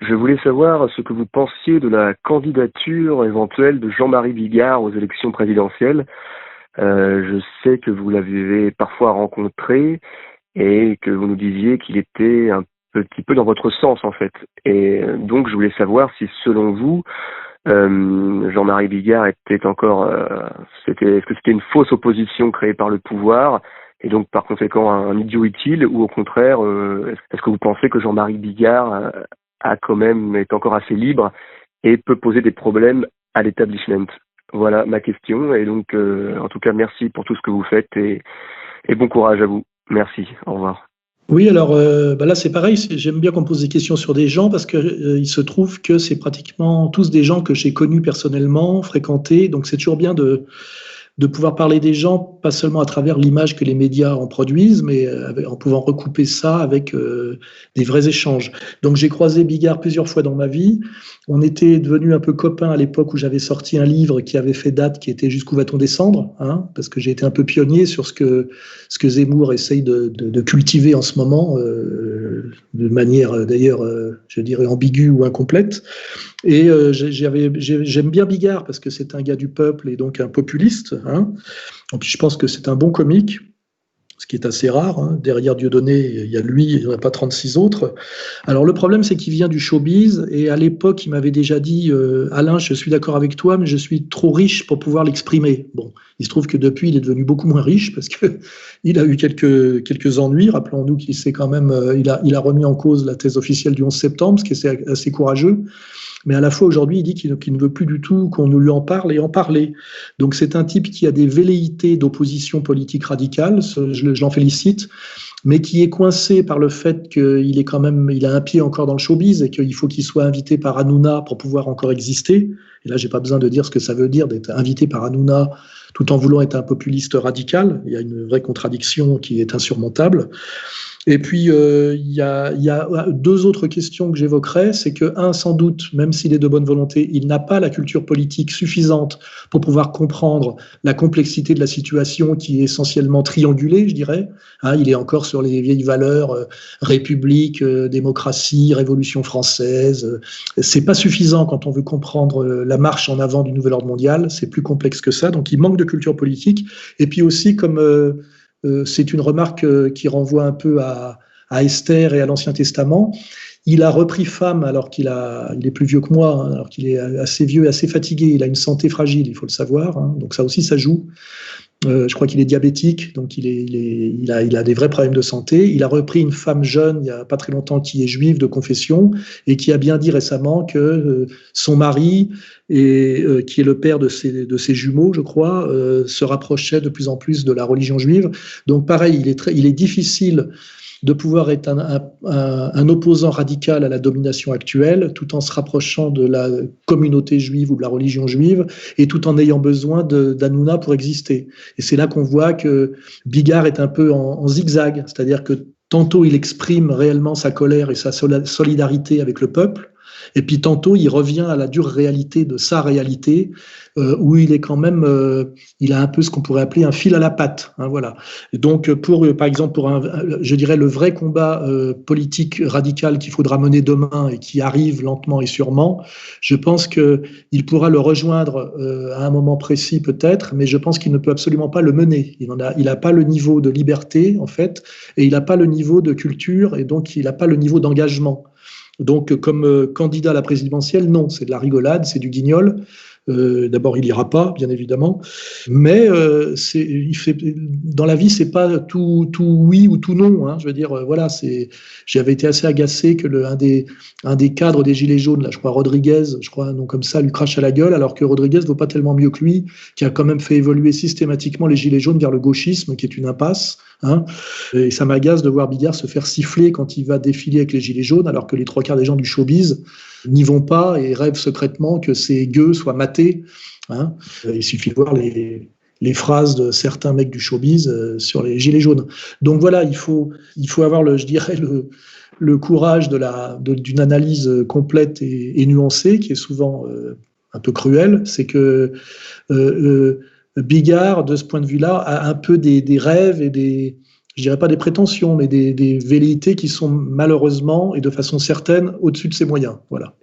Je voulais savoir ce que vous pensiez de la candidature éventuelle de Jean-Marie Bigard aux élections présidentielles. Je sais que vous l'avez parfois rencontré et que vous nous disiez qu'il était un petit peu dans votre sens en fait. Et donc je voulais savoir si selon vous, Jean-Marie Bigard était encore, est-ce que c'était une fausse opposition créée par le pouvoir et donc par conséquent un idiot utile, ou au contraire, est-ce que vous pensez que Jean-Marie Bigard a quand même est encore assez libre et peut poser des problèmes à l'établissement? Voilà ma question, et donc en tout cas merci pour tout ce que vous faites et bon courage à vous. Merci, au revoir. Oui, alors là c'est pareil, j'aime bien qu'on pose des questions sur des gens parce que il se trouve que c'est pratiquement tous des gens que j'ai connus personnellement, fréquentés, donc c'est toujours bien de pouvoir parler des gens, pas seulement à travers l'image que les médias en produisent, mais en pouvant recouper ça avec des vrais échanges. Donc j'ai croisé Bigard plusieurs fois dans ma vie. On était devenus un peu copains à l'époque où j'avais sorti un livre qui avait fait date, qui était Jusqu'où va-t-on descendre, hein, parce que j'ai été un peu pionnier sur ce que Zemmour essaye de cultiver en ce moment, de manière d'ailleurs, je dirais, ambiguë ou incomplète. Et j'aime bien Bigard parce que c'est un gars du peuple et donc un populiste, hein. Et puis je pense que c'est un bon comique, ce qui est assez rare, hein. Derrière Dieudonné, il y a lui, il n'y en a pas 36 autres. Alors le problème, c'est qu'il vient du showbiz, et à l'époque, il m'avait déjà dit Alain, je suis d'accord avec toi, mais je suis trop riche pour pouvoir l'exprimer. Bon, il se trouve que depuis, il est devenu beaucoup moins riche parce que il a eu quelques ennuis. Rappelons-nous qu'il s'est quand même, il a remis en cause la thèse officielle du 11 septembre, ce qui est assez courageux. Mais à la fois, aujourd'hui, il dit qu'il ne veut plus du tout qu'on nous lui en parle et en parler. Donc, c'est un type qui a des velléités d'opposition politique radicale, je l'en félicite, mais qui est coincé par le fait qu'il est quand même, il a un pied encore dans le showbiz et qu'il faut qu'il soit invité par Hanouna pour pouvoir encore exister. Et là, j'ai pas besoin de dire ce que ça veut dire d'être invité par Hanouna tout en voulant être un populiste radical. Il y a une vraie contradiction qui est insurmontable. Et puis, il y a deux autres questions que j'évoquerai. C'est que, sans doute, même s'il est de bonne volonté, il n'a pas la culture politique suffisante pour pouvoir comprendre la complexité de la situation qui est essentiellement triangulée, je dirais. Hein, il est encore sur les vieilles valeurs, république, démocratie, révolution française. C'est pas suffisant quand on veut comprendre la marche en avant du nouvel ordre mondial. C'est plus complexe que ça. Donc, il manque de culture politique. Et puis aussi, comme c'est une remarque qui renvoie un peu à Esther et à l'Ancien Testament. Il a repris femme alors il est plus vieux que moi, hein, alors qu'il est assez vieux et assez fatigué. Il a une santé fragile, il faut le savoir. Hein, donc ça aussi, ça joue. Je crois qu'il est diabétique, donc il a des vrais problèmes de santé. Il a repris une femme jeune, il n'y a pas très longtemps, qui est juive de confession et qui a bien dit récemment que son mari, qui est le père de ses jumeaux, je crois, se rapprochait de plus en plus de la religion juive. Donc pareil, il est difficile de pouvoir être un opposant radical à la domination actuelle, tout en se rapprochant de la communauté juive ou de la religion juive, et tout en ayant besoin d'Hanouna pour exister. Et c'est là qu'on voit que Bigard est un peu en zigzag, c'est-à-dire que tantôt il exprime réellement sa colère et sa solidarité avec le peuple, et puis tantôt il revient à la dure réalité de sa réalité, où il est quand même, il a un peu ce qu'on pourrait appeler un fil à la patte, hein, voilà. Et donc par exemple je dirais le vrai combat politique radical qu'il faudra mener demain et qui arrive lentement et sûrement, je pense que il pourra le rejoindre à un moment précis peut-être, mais je pense qu'il ne peut absolument pas le mener. Il a pas le niveau de liberté en fait, et il n'a pas le niveau de culture, et donc il n'a pas le niveau d'engagement. Donc, comme candidat à la présidentielle, non, c'est de la rigolade, c'est du guignol. D'abord, il ira pas, bien évidemment, mais dans la vie, c'est pas tout oui ou tout non. Hein. Je veux dire, voilà, j'avais été assez agacé que un des cadres des Gilets jaunes, là, je crois Rodriguez, un nom comme ça, lui crache à la gueule, alors que Rodriguez vaut pas tellement mieux que lui, qui a quand même fait évoluer systématiquement les Gilets jaunes vers le gauchisme, qui est une impasse. Hein. Et ça m'agace de voir Bigard se faire siffler quand il va défiler avec les Gilets jaunes, alors que les trois quarts des gens du showbiz n'y vont pas et rêvent secrètement que ces gueux soient matés. Hein. Il suffit de voir les phrases de certains mecs du showbiz sur les Gilets jaunes. Donc voilà, il faut avoir je dirais le courage d'une analyse complète et nuancée, qui est souvent un peu cruelle. C'est que Bigard, de ce point de vue-là, a un peu des rêves et je dirais pas des prétentions, mais des velléités qui sont malheureusement et de façon certaine au-dessus de ses moyens. Voilà.